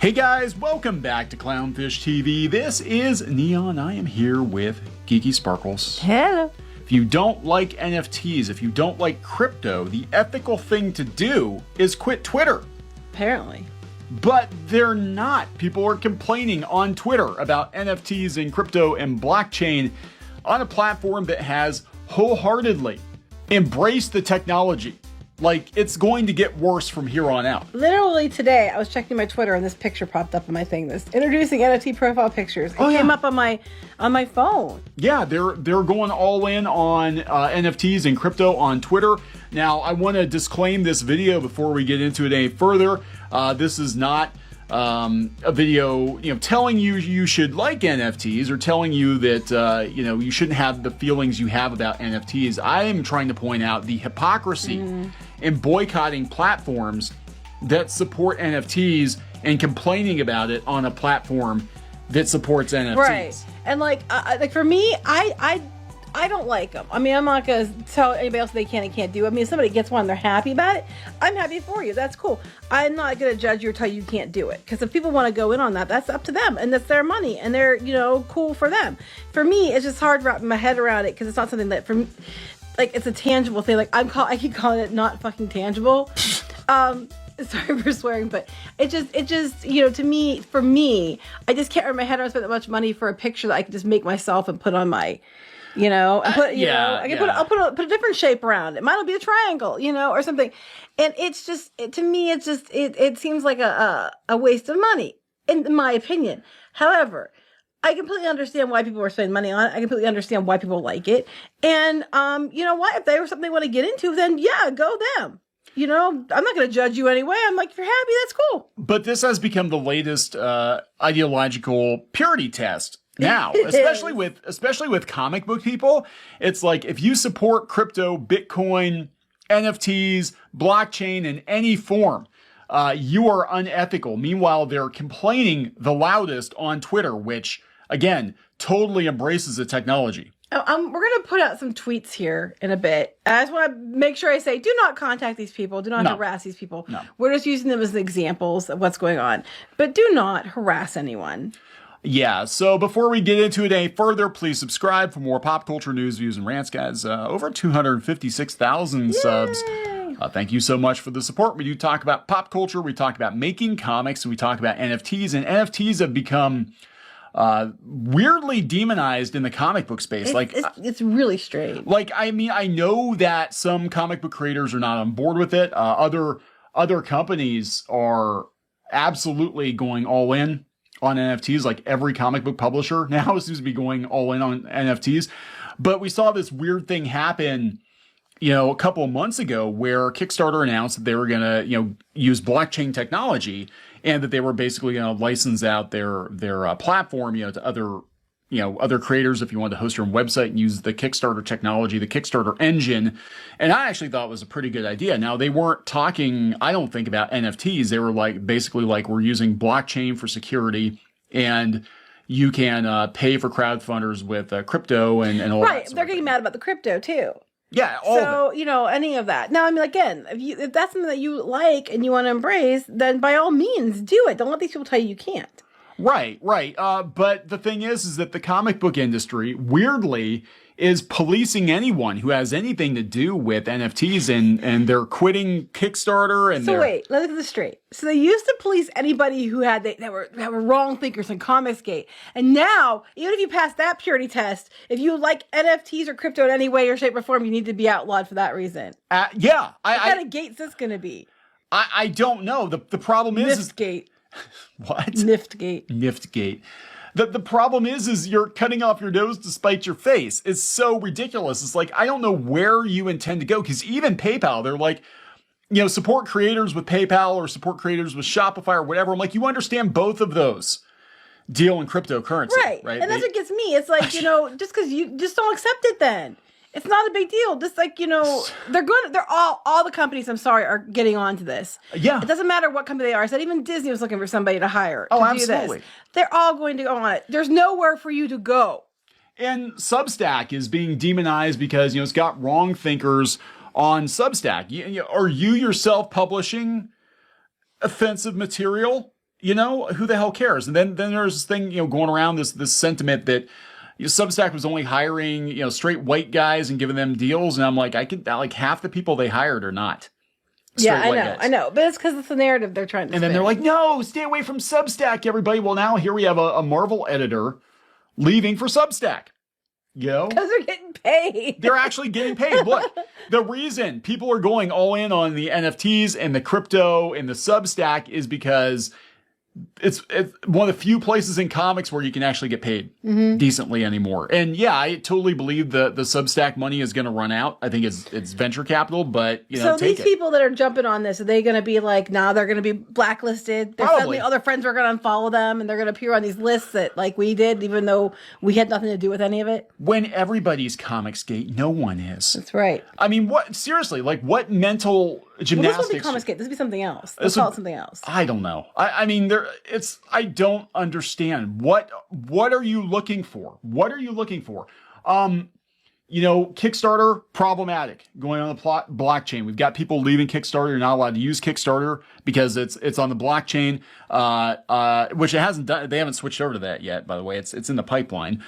Hey guys, welcome back to Clownfish TV. This is Neon. I am here with Geeky Sparkles. Hello. If you don't like NFTs, if you don't like crypto, the ethical thing to do is quit Twitter. Apparently. But they're not. People are complaining on Twitter about NFTs and crypto and blockchain on a platform that has wholeheartedly embraced the technology. Like, it's going to get worse from here on out. Literally today, I was checking my Twitter and this picture popped up on my thing. This introducing NFT profile pictures. It came up on my phone. Yeah, they're going all in on NFTs and crypto on Twitter. Now, I want to disclaim this video before we get into it any further. This is not a video, telling you should like NFTs or telling you that you shouldn't have the feelings you have about NFTs. I am trying to point out the hypocrisy in boycotting platforms that support NFTs and complaining about it on a platform that supports NFTs. Right, and like for me, I don't like them. I mean, I'm not going to tell anybody else they can and can't do. I mean, if somebody gets one and they're happy about it, I'm happy for you. That's cool. I'm not going to judge you or tell you can't do it. Because if people want to go in on that, that's up to them. And that's their money. And they're, cool for them. For me, it's just hard wrapping my head around it because it's not something that, for me, like, it's a tangible thing. Like, I keep calling it not fucking tangible. Sorry for swearing, but it just, to me, for me, I just can't wrap my head around spending that much money for a picture that I can just make myself and put on my... and put, I'll put a different shape around it. Mine'll be a triangle, or something. And it's just, to me, it seems like a waste of money, in my opinion. However, I completely understand why people are spending money on it. I completely understand why people like it. And, you know what? If they were something they want to get into, then yeah, go them. I'm not going to judge you anyway. I'm like, if you're happy, that's cool. But this has become the latest ideological purity test. Now, especially with comic book people, it's like if you support crypto, Bitcoin, NFTs, blockchain in any form, you are unethical. Meanwhile, they're complaining the loudest on Twitter, which, again, totally embraces the technology. We're going to put out some tweets here in a bit. I just want to make sure I say, do not contact these people. Do not harass these people. No. We're just using them as examples of what's going on. But do not harass anyone. Yeah, so before we get into it any further, please subscribe for more pop culture news, views, and rants, guys. Over 256,000 subs. Thank you so much for the support. We do talk about pop culture. We talk about making comics. We talk about NFTs. And NFTs have become weirdly demonized in the comic book space. It's really strange. I know that some comic book creators are not on board with it. Other companies are absolutely going all in on NFTs. Like every comic book publisher now seems to be going all in on NFTs. But we saw this weird thing happen, a couple of months ago where Kickstarter announced that they were going to, use blockchain technology and that they were basically going to license out their platform, to other creators if you wanted to host your own website and use the Kickstarter technology, the Kickstarter engine. And I actually thought it was a pretty good idea. Now, they weren't talking, I don't think, about NFTs. They were basically we're using blockchain for security and you can pay for crowdfunders with crypto and all that. Right. They're getting mad about the crypto too. Yeah. All of it. Any of that. Now, again, if that's something that you like and you want to embrace, then by all means do it. Don't let these people tell you can't. Right. But the thing is that the comic book industry, weirdly, is policing anyone who has anything to do with NFTs, and they're quitting Kickstarter. And wait, let's get this straight. So they used to police anybody who that were wrong thinkers in Comicsgate, and now even if you pass that purity test, if you like NFTs or crypto in any way or shape or form, you need to be outlawed for that reason. What kind of gate's this going to be? I don't know. The problem is Niftgate. What? Niftgate. The problem is you're cutting off your nose to spite your face. It's so ridiculous. It's like, I don't know where you intend to go. Because even PayPal, they're like, support creators with PayPal or support creators with Shopify or whatever. I'm like, you understand both of those deal in cryptocurrency. Right? And that's what gets me. It's like, just because you just don't accept it then. It's not a big deal. Just like, they're all the companies, I'm sorry, are getting onto this. Yeah. It doesn't matter what company they are. I said even Disney was looking for somebody to hire to absolutely. do this. They're all going to go on it. There's nowhere for you to go. And Substack is being demonized because, it's got wrong thinkers on Substack. Are you yourself publishing offensive material you know, who the hell cares? And then there's this thing, you know, going around, this sentiment that, you know, Substack was only hiring, you know, straight white guys and giving them deals. And I'm like, like half the people they hired are not. Yeah, I know. But it's because it's the narrative they're trying to And then they're like, no, stay away from Substack, everybody. Well, now here we have a Marvel editor leaving for Substack. You know? Because they're getting paid. They're actually getting paid. Look, the reason people are going all in on the NFTs and the crypto and the Substack is because it's one of the few places in comics where you can actually get paid decently anymore. And yeah, I totally believe the Substack money is going to run out. I think it's venture capital, but you know, so these people that are jumping on this, are they going to be like, nah, they're going to be blacklisted? Their suddenly other friends are going to unfollow them, and they're going to appear on these lists that like we did, even though we had nothing to do with any of it. When everybody's Comicsgate, no one is. That's right. I mean, what seriously? Like, what mental gymnastics? Well, this won't be Comicsgate. This will be something else. Let's call it something else. I don't know. I mean, I don't understand. What are you looking for? What are you looking for? You know, Kickstarter, problematic. Going on the blockchain. We've got people leaving Kickstarter. You're not allowed to use Kickstarter because it's on the blockchain, which it hasn't done. They haven't switched over to that yet, by the way. It's in the pipeline.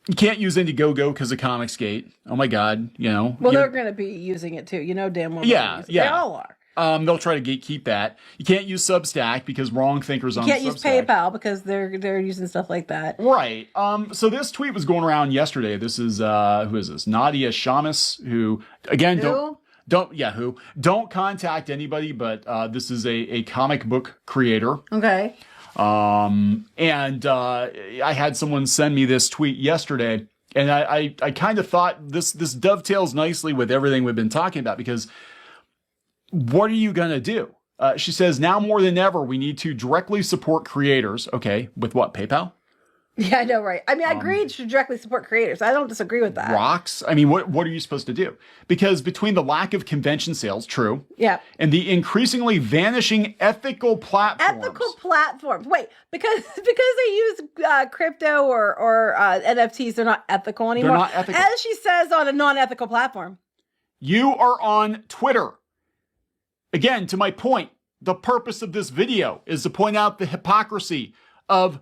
You can't use Indiegogo because of Comicsgate. Oh my God, you know. Well, they're going to be using it too. You know damn well. Yeah. They all are. They'll try to gatekeep that. You can't use Substack because wrong thinkers on Substack. You can't use PayPal because they're using stuff like that. Right. So this tweet was going around yesterday. This is who is this? Nadia Shamus, who again don't contact anybody, but this is a comic book creator. Okay. And I had someone send me this tweet yesterday, and I kind of thought this dovetails nicely with everything we've been talking about, because what are you going to do? She says, now more than ever, we need to directly support creators. Okay. With what? PayPal? Yeah, I know, right. I mean, I agree to directly support creators. I don't disagree with that. Rocks? I mean, what are you supposed to do? Because between the lack of convention sales, true. Yeah. And the increasingly vanishing ethical platforms. Wait, because they use crypto or NFTs, they're not ethical anymore. They're not ethical. As she says, on a non-ethical platform. You are on Twitter. Again, to my point, the purpose of this video is to point out the hypocrisy of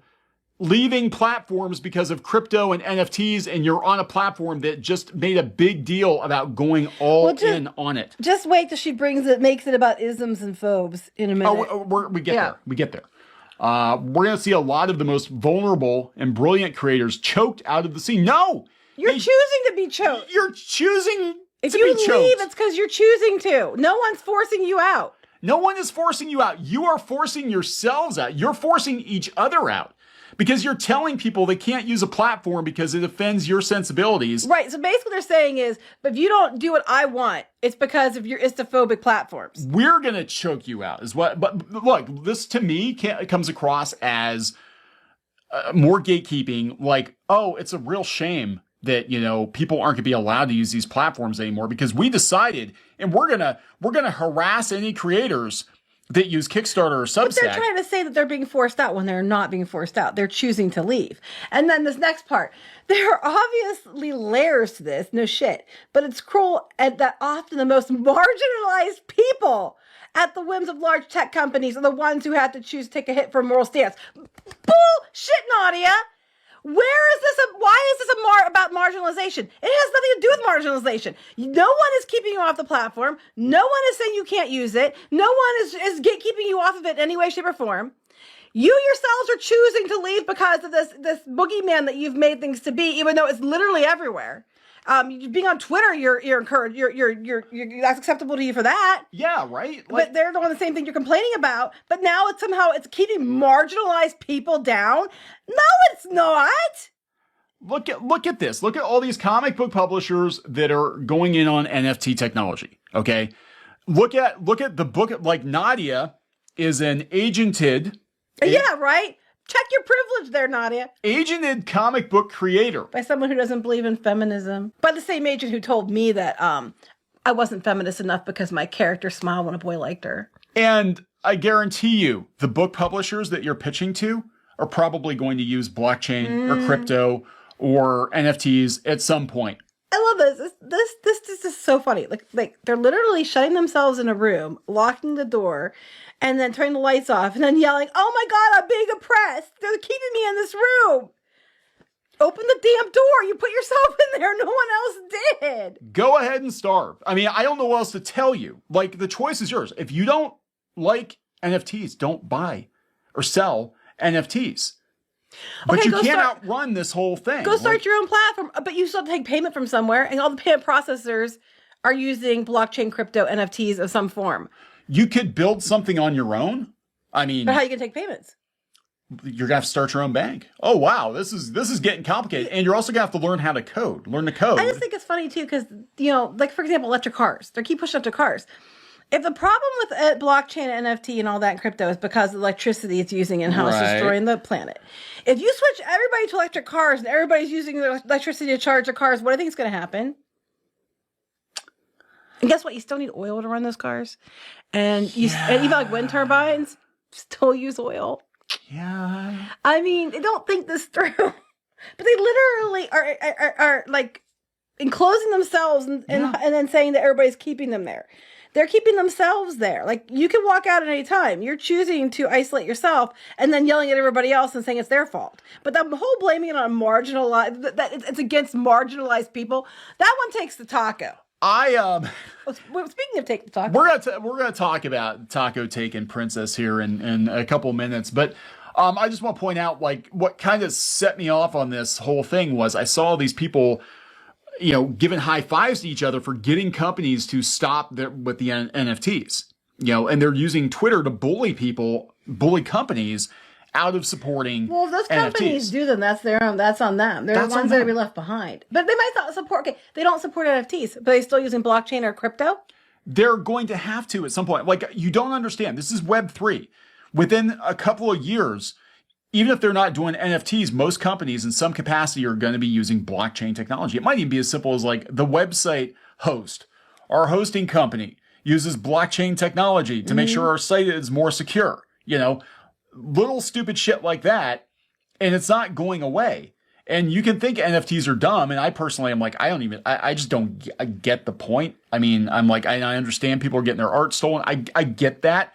leaving platforms because of crypto and NFTs, and you're on a platform that just made a big deal about going all in on it. Just wait till she makes it about isms and phobes in a minute. We get there. We get there. We're going to see a lot of the most vulnerable and brilliant creators choked out of the scene. No! You're choosing to be choked. You're choosing if to you be choked. leave, it's because you're choosing to. No one's forcing you out. No one is forcing you out. You are forcing yourselves out. You're forcing each other out. Because you're telling people they can't use a platform because it offends your sensibilities. Right. So basically they're saying is, but if you don't do what I want, it's because of your istophobic platforms. We're going to choke you out is what. But look, this to me comes across as more gatekeeping. Like, oh, it's a real shame that, you know, people aren't going to be allowed to use these platforms anymore because we decided, and we're going to harass any creators that use Kickstarter or Substack. But they're trying to say that they're being forced out when they're not being forced out. They're choosing to leave. And then this next part, there are obviously layers to this, no shit. But it's cruel and that often the most marginalized people at the whims of large tech companies are the ones who have to choose to take a hit for a moral stance. Bullshit, Nadia! Why is this about marginalization? It has nothing to do with marginalization. No one is keeping you off the platform. No one is saying you can't use it. No one is keeping you off of it in any way, shape, or form. You yourselves are choosing to leave because of this boogeyman that you've made things to be, even though it's literally everywhere. Being on Twitter, you're encouraged. You're that's acceptable to you for that. Yeah, right. But they're doing the same thing you're complaining about. But now it's keeping marginalized people down. No, it's not. Look at this. Look at all these comic book publishers that are going in on NFT technology. Okay, look at the book. Like Nadia is an agented. Yeah, right. Check your privilege there, Nadia. Agented comic book creator. By someone who doesn't believe in feminism. By the same agent who told me that I wasn't feminist enough because my character smiled when a boy liked her. And I guarantee you, the book publishers that you're pitching to are probably going to use blockchain or crypto or NFTs at some point. I love this. This is so funny. Like they're literally shutting themselves in a room, locking the door, and then turning the lights off, and then yelling, "Oh my God, I'm being oppressed! They're keeping me in this room. Open the damn door! You put yourself in there. No one else did." Go ahead and starve. I mean, I don't know what else to tell you. Like, the choice is yours. If you don't like NFTs, don't buy or sell NFTs. But Okay, you can't outrun this whole thing. Go start your own platform, but you still have to take payment from somewhere, and all the payment processors are using blockchain crypto NFTs of some form. You could build something on your own. I mean, but how are you gonna take payments? You're gonna have to start your own bank. Oh wow, this is getting complicated, and you're also gonna have to learn how to code. Learn to code. I just think it's funny too, because like for example, electric cars. They keep pushing up to cars. If the problem with blockchain and NFT and all that in crypto is because of the electricity it's using and how it's destroying the planet, if you switch everybody to electric cars and everybody's using the electricity to charge their cars, what do you think is going to happen? And guess what? You still need oil to run those cars, and and even like wind turbines still use oil. Yeah. I mean, they don't think this through, but they literally are like enclosing themselves and then saying that everybody's keeping them there. They're keeping themselves there. Like, you can walk out at any time. You're choosing to isolate yourself and then yelling at everybody else and saying it's their fault. But the whole blaming it on marginalized, that it's against marginalized people, that one takes the taco. Speaking of take the taco, we're gonna talk about taco taking princess here in a couple minutes, but I just want to point out, like, what kind of set me off on this whole thing was I saw these people, giving high fives to each other for getting companies to stop with the NFTs, and they're using Twitter to bully companies out of supporting. Well, if those companies NFTs. do them, that's their own. That's on them. They're the ones that will be left behind. But they might not support. Okay, they don't support NFTs, but they're still using blockchain or crypto. They're going to have to at some point. Like, you don't understand. This is Web3. Within a couple of years, even if they're not doing NFTs, most companies in some capacity are going to be using blockchain technology. It might even be as simple as, like, the website host. Our hosting company uses blockchain technology to make sure our site is more secure. Little stupid shit like that, and it's not going away. And you can think NFTs are dumb, and I personally am like, I just don't get the point. I mean, I'm like, I understand people are getting their art stolen. I get that.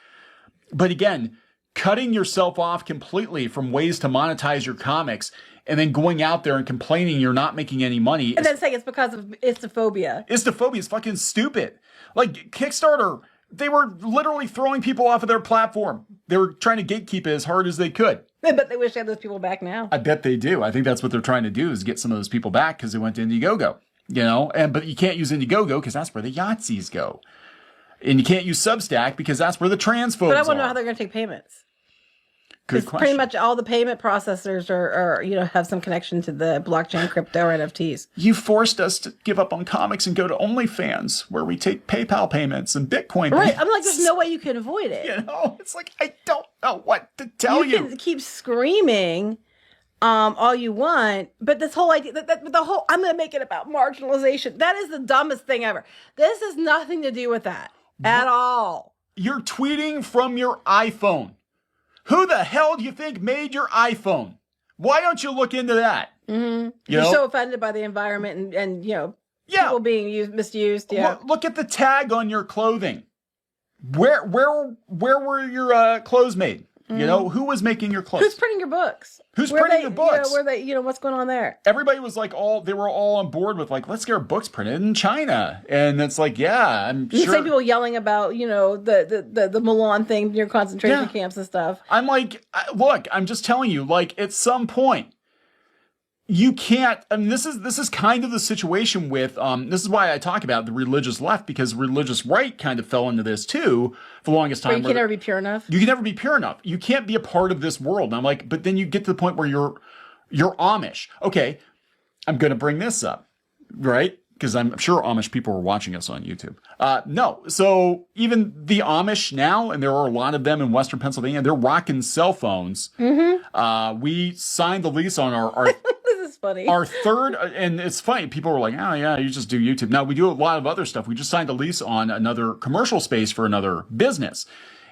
But again, cutting yourself off completely from ways to monetize your comics and then going out there and complaining you're not making any money. And then saying it's because of istophobia. Istophobia is fucking stupid. Like, Kickstarter, they were literally throwing people off of their platform. They were trying to gatekeep it as hard as they could. I bet they wish they had those people back now. I bet they do. I think that's what they're trying to do, is get some of those people back because they went to Indiegogo. But you can't use Indiegogo because that's where the Yahtzees go. And you can't use Substack because that's where the transphobes are. But I want to know how they're going to take payments. Good question. Pretty much all the payment processors are have some connection to the blockchain, crypto, or NFTs. You forced us to give up on comics and go to OnlyFans, where we take PayPal payments and Bitcoin payments. Right. I'm like, there's no way you can avoid it. It's like, I don't know what to tell you. You can keep screaming all you want, but this whole idea, I'm going to make it about marginalization. That is the dumbest thing ever. This has nothing to do with that at all. You're tweeting from your iPhone. Who the hell do you think made your iPhone? Why don't you look into that? Mm-hmm. You're so offended by the environment and people being misused. Yeah. Look at the tag on your clothing. Where were your clothes made? Mm-hmm. Who was making your clothes? Who's printing your books? Who's printing your books? What's going on there? Everybody was like, they were all on board with, like, let's get our books printed in China. And it's like, yeah, I'm sure. You see people yelling about, the Milan thing near concentration camps and stuff. I'm like, look, I'm just telling you, like, at some point, you can't. I mean, this is kind of the situation with. This is why I talk about the religious left, because religious right kind of fell into this too for the longest time. But you can never be pure enough. You can never be pure enough. You can't be a part of this world. And I'm like, but then you get to the point where you're Amish. Okay, I'm going to bring this up, right? Because I'm sure Amish people are watching us on YouTube. No, so even the Amish now, and there are a lot of them in Western Pennsylvania, they're rocking cell phones. Mm-hmm. We signed the lease on our this is funny. Our third, and it's funny, people were like, oh yeah, you just do YouTube. Now we do a lot of other stuff. We just signed a lease on another commercial space for another business.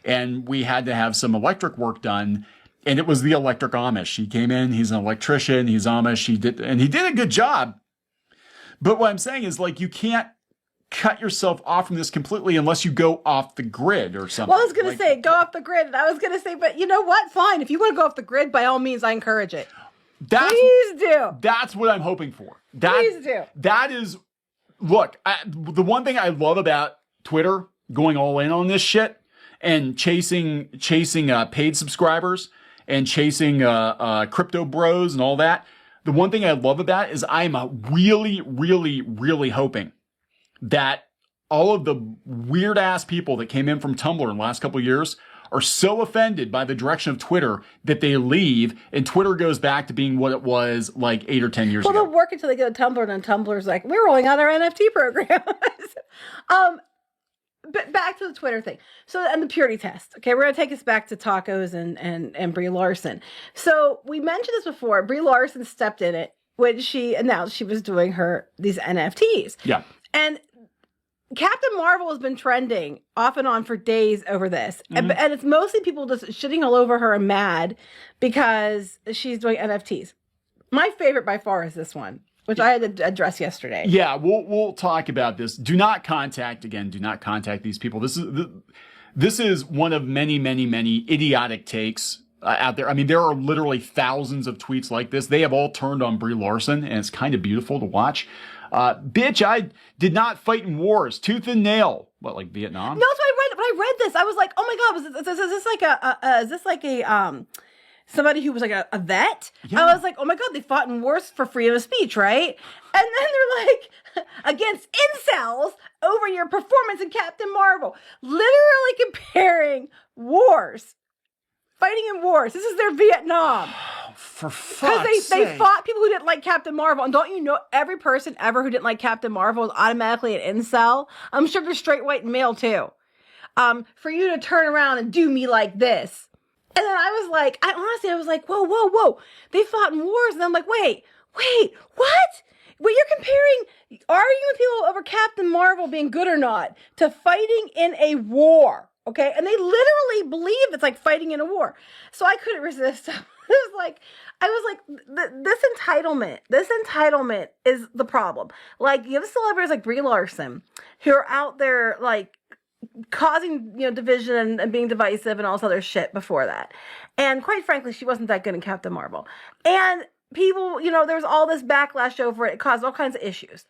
And we had to have some electric work done. And it was the electric Amish. He came in, he's an electrician, he's Amish, he did a good job. But what I'm saying is, like, you can't cut yourself off from this completely unless you go off the grid or something. Well, I was going to say, go off the grid. And I was going to say, but you know what? Fine. If you want to go off the grid, by all means, I encourage it. Please do. That's what I'm hoping for. Please do. That is, look, the one thing I love about Twitter going all in on this shit and chasing paid subscribers and chasing crypto bros and all that. The one thing I love about it is I'm really, really, really hoping that all of the weird ass people that came in from Tumblr in the last couple of years are so offended by the direction of Twitter that they leave and Twitter goes back to being what it was like 8 or 10 years ago. Well, they'll work until they go to Tumblr, and then Tumblr's like, we're rolling out our NFT program. But back to the Twitter thing. So, and the purity test. Okay, we're going to take us back to tacos and Brie Larson. So, we mentioned this before. Brie Larson stepped in it when she announced she was doing these NFTs. Yeah. And Captain Marvel has been trending off and on for days over this. Mm-hmm. And it's mostly people just shitting all over her and mad because she's doing NFTs. My favorite by far is this one, which I had to address yesterday. Yeah, we'll talk about this. Do not contact these people. This is one of many, many, many idiotic takes out there. I mean, there are literally thousands of tweets like this. They have all turned on Brie Larson, and it's kind of beautiful to watch. Bitch, I did not fight in wars, tooth and nail. What, like Vietnam? No, that's what I read. When I read this, I was like, oh my God, is this like a somebody who was like a vet? Yeah. I was like, oh my God, they fought in wars for freedom of speech, right? And then they're like, against incels over your performance in Captain Marvel. Literally comparing wars. Fighting in wars. This is their Vietnam. For fuck's sake. They fought people who didn't like Captain Marvel. And don't you know every person ever who didn't like Captain Marvel is automatically an incel? I'm sure they're straight white and male too. For you to turn around and do me like this. And then I was like, I was like, whoa. They fought in wars. And I'm like, wait, what? Well, you're comparing arguing with people over Captain Marvel being good or not to fighting in a war. Okay, and they literally believe it's like fighting in a war. So I couldn't resist. I was like, this entitlement is the problem. Like, you have celebrities like Brie Larson who are out there like causing, division and being divisive and all this other shit before that. And quite frankly, she wasn't that good in Captain Marvel. And people, there was all this backlash over it. It caused all kinds of issues.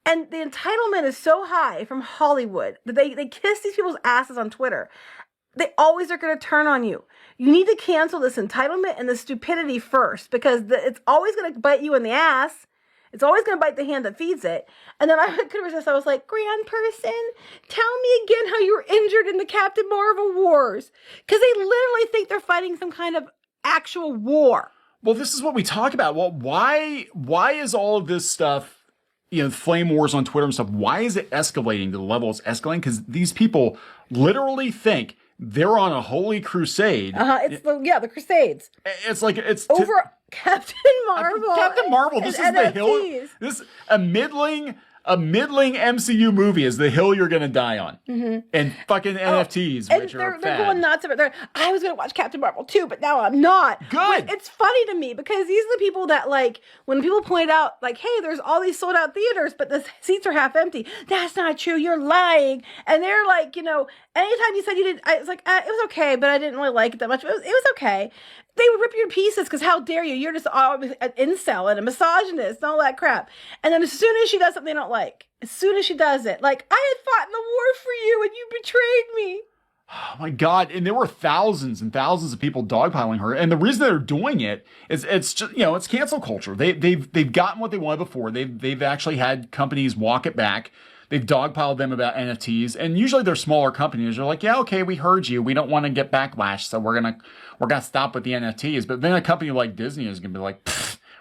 And the entitlement is so high from Hollywood that they kiss these people's asses on Twitter. They always are going to turn on you. You need to cancel this entitlement and the stupidity first, because it's always going to bite you in the ass. It's always going to bite the hand that feeds it. And then I couldn't resist. I was like, grand person, tell me again how you were injured in the Captain Marvel wars. Because they literally think they're fighting some kind of actual war. Well, this is what we talk about. Well, why is all of this stuff, flame wars on Twitter and stuff, why is it escalating to the level it's escalating? Because these people literally think they're on a holy crusade. It's the Crusades. It's like over Captain Marvel. Captain Marvel. This is NFTs. The hill. This a middling MCU movie is the hill you're gonna die on. Mm-hmm. And fucking NFTs, which are they're going nuts over there. I was gonna watch Captain Marvel too, but now I'm not. Good. But it's funny to me because these are the people that, like, when people point out, like, hey, there's all these sold out theaters, but the seats are half empty. That's not true. You're lying. And they're like, anytime you said you did, I was like, it was okay, but I didn't really like it that much. But it was okay. They would rip you to pieces because how dare you? You're just always an incel and a misogynist and all that crap. And then as soon as she does something they don't like, as soon as she does it, like, I had fought in the war for you and you betrayed me. Oh my God. And there were thousands and thousands of people dogpiling her. And the reason they're doing it is it's just, it's cancel culture. They've gotten what they wanted before. They've actually had companies walk it back. They've dogpiled them about NFTs, and usually they're smaller companies. They're like, yeah, okay, we heard you. We don't want to get backlash, so we're gonna stop with the NFTs. But then a company like Disney is gonna be like,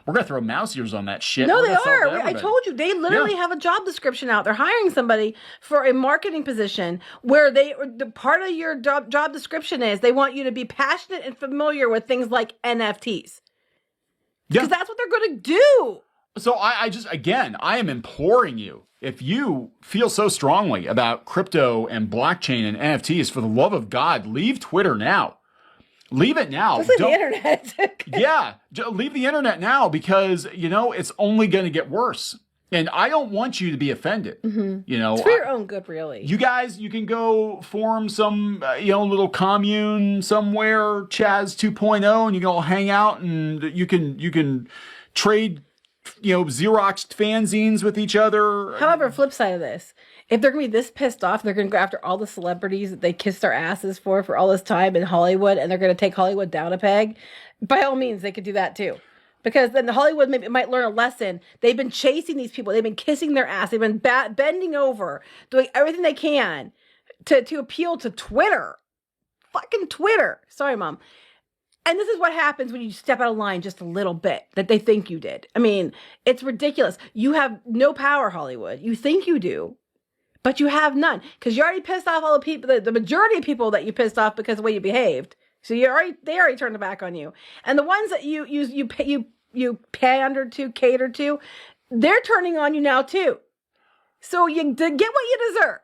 we're gonna throw mouse ears on that shit. No, they are. I told you, they literally have a job description out. They're hiring somebody for a marketing position where the part of your job description is they want you to be passionate and familiar with things like NFTs. Because that's what they're gonna do. So I am imploring you, if you feel so strongly about crypto and blockchain and NFTs, for the love of God, leave Twitter now. Leave it now. Just leave the internet. Yeah, leave the internet now because, it's only going to get worse. And I don't want you to be offended. You know, It's for your own good, really. you guys, you can go form some, little commune somewhere, Chaz 2.0, and you can all hang out, and you can trade, Xeroxed fanzines with each other. However, flip side of this, if they're going to be this pissed off, they're going to go after all the celebrities that they kissed their asses for all this time in Hollywood, and they're going to take Hollywood down a peg. By all means, they could do that too. Because then Hollywood might learn a lesson. They've been chasing these people. They've been kissing their ass. They've been bending over, doing everything they can to appeal to Twitter. Fucking Twitter. Sorry, Mom. And this is what happens when you step out of line just a little bit that they think you did. I mean, it's ridiculous. You have no power, Hollywood. You think you do, but you have none. Because you already pissed off all the people, the majority of people that you pissed off because of the way you behaved. So they already turned their back on you, and the ones that you pander to, cater to, they're turning on you now too. So you get what you deserve.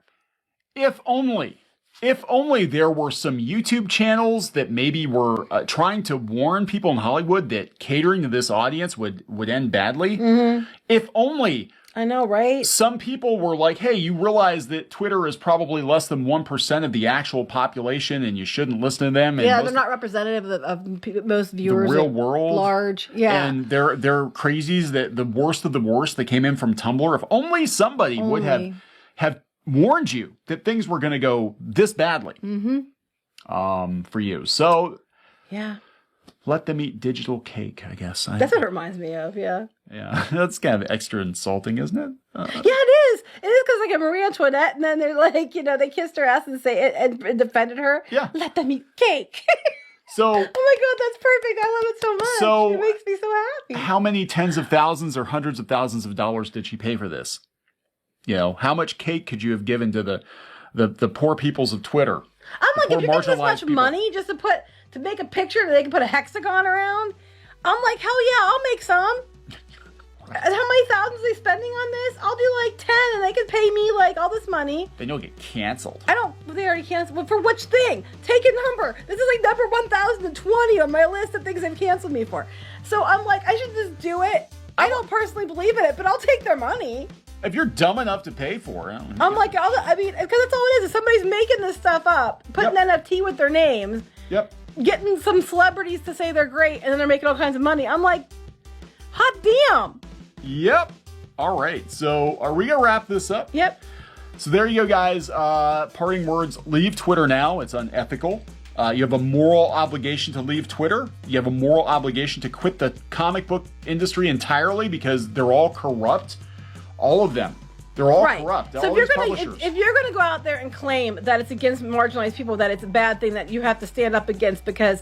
If only there were some YouTube channels that maybe were trying to warn people in Hollywood that catering to this audience would end badly. If only. I know, right? Some people were like, hey, you realize that Twitter is probably less than 1% of the actual population and you shouldn't listen to them. And they're not representative of most viewers. The real world. Large, yeah. And they're crazies, that the worst of the worst that came in from Tumblr. If only somebody would have warned you that things were going to go this badly for you. So, yeah. Let them eat digital cake, I guess. That's what it reminds me of, yeah. Yeah, that's kind of extra insulting, isn't it? Yeah, it is. It is because like a Marie Antoinette, and then they're like, they kissed her ass and and defended her. Yeah. Let them eat cake. So. Oh my God, that's perfect. I love it so much. So, it makes me so happy. How many tens of thousands or hundreds of thousands of dollars did she pay for this? How much cake could you have given to the poor peoples of Twitter? I'm like, if you give this much money just to make a picture that they can put a hexagon around, I'm like, hell yeah, I'll make some. And how many thousands are they spending on this? I'll do like 10 and they can pay me like all this money. Then you'll get canceled. They already canceled. Well, for which thing? Take a number. This is like number 1020 on my list of things they've canceled me for. So I'm like, I should just do it. I don't personally believe in it, but I'll take their money. If you're dumb enough to pay for it. I'm like, because that's all it is. If somebody's making this stuff up, putting NFT with their names. Yep. Getting some celebrities to say they're great, and then they're making all kinds of money. I'm like, hot damn. Yep. All right. So are we going to wrap this up? Yep. So there you go, guys. Parting words. Leave Twitter now. It's unethical. You have a moral obligation to leave Twitter. You have a moral obligation to quit the comic book industry entirely because they're all corrupt. All of them. They're all corrupt. So if you're gonna go out there and claim that it's against marginalized people, that it's a bad thing that you have to stand up against because,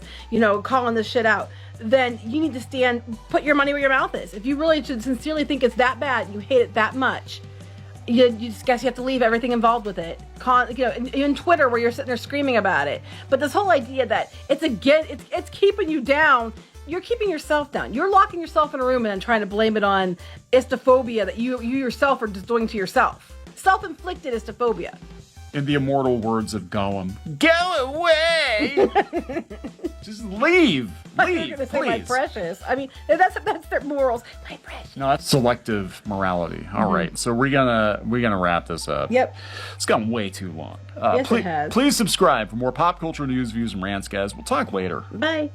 calling this shit out, then you need to put your money where your mouth is. If you really should sincerely think it's that bad, you hate it that much, you just guess you have to leave everything involved with it. In Twitter where you're sitting there screaming about it. But this whole idea that it's keeping you down. You're keeping yourself down. You're locking yourself in a room and then trying to blame it on istophobia that you yourself are just doing to yourself. Self-inflicted istophobia. In the immortal words of Gollum, go away! Just leave. Leave, You're going to say please. my precious. I mean, that's their morals. My precious. No, that's selective morality. All right, so we're gonna wrap this up. Yep. It's gone way too long. Yes, it has. Please subscribe for more pop culture news, views, and rants, guys. We'll talk later. Bye.